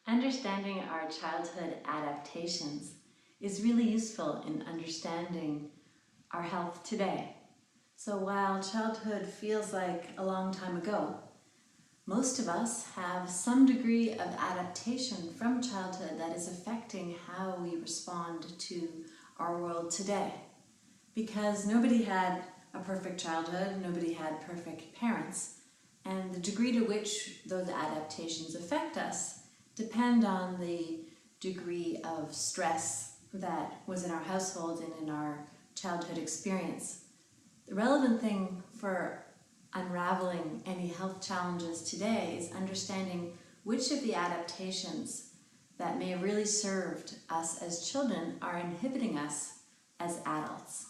Understanding our childhood adaptations is really useful in understanding our health today. So while childhood feels like a long time ago, most of us have some degree of adaptation from childhood that is affecting how we respond to our world today. Because nobody had a perfect childhood, nobody had perfect parents, and the degree to which those adaptations affect us depend on the degree of stress that was in our household and in our childhood experience. The relevant thing for unraveling any health challenges today is understanding which of the adaptations that may have really served us as children are inhibiting us as adults.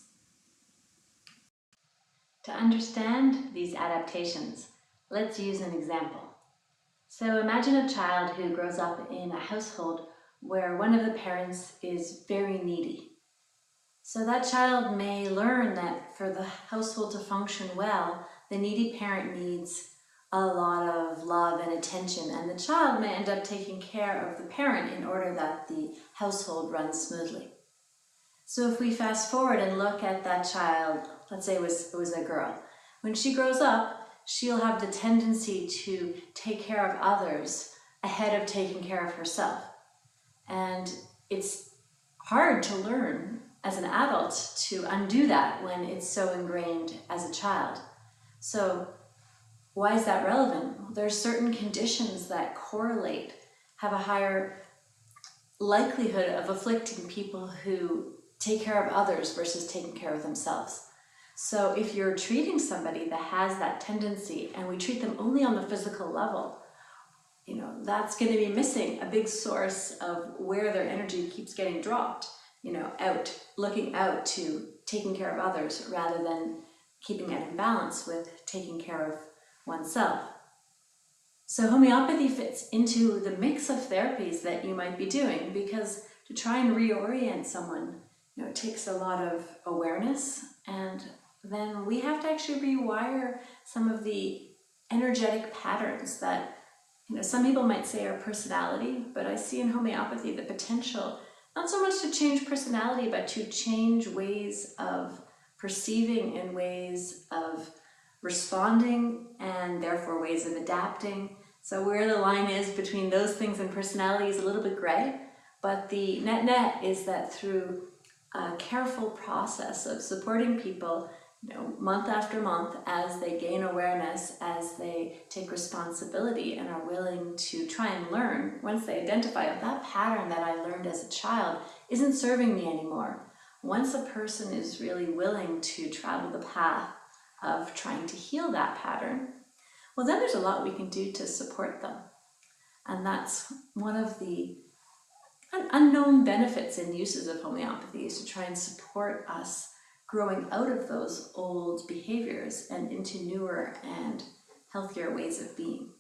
To understand these adaptations, let's use an example. So imagine a child who grows up in a household where one of the parents is very needy. So that child may learn that for the household to function well, the needy parent needs a lot of love and attention, and the child may end up taking care of the parent in order that the household runs smoothly. So if we fast forward and look at that child, let's say it was a girl, when she grows up, she'll have the tendency to take care of others ahead of taking care of herself. And it's hard to learn as an adult to undo that when it's so ingrained as a child. So why is that relevant? Well, there are certain conditions that correlate, have a higher likelihood of afflicting people who take care of others versus taking care of themselves. So if you're treating somebody that has that tendency and we treat them only on the physical level, that's going to be missing a big source of where their energy keeps getting dropped, looking out to taking care of others rather than keeping it in balance with taking care of oneself. So homeopathy fits into the mix of therapies that you might be doing, because to try and reorient someone, it takes a lot of awareness, and then we have to actually rewire some of the energetic patterns that some people might say are personality, but I see in homeopathy the potential not so much to change personality, but to change ways of perceiving and ways of responding, and therefore ways of adapting. So where the line is between those things and personality is a little bit gray, but the net is that through a careful process of supporting people, month after month, as they gain awareness, as they take responsibility and are willing to try and learn, once they identify that pattern that I learned as a child isn't serving me anymore. Once a person is really willing to travel the path of trying to heal that pattern, well, then there's a lot we can do to support them. And that's one of the unknown benefits and uses of homeopathy, is to try and support us growing out of those old behaviors and into newer and healthier ways of being.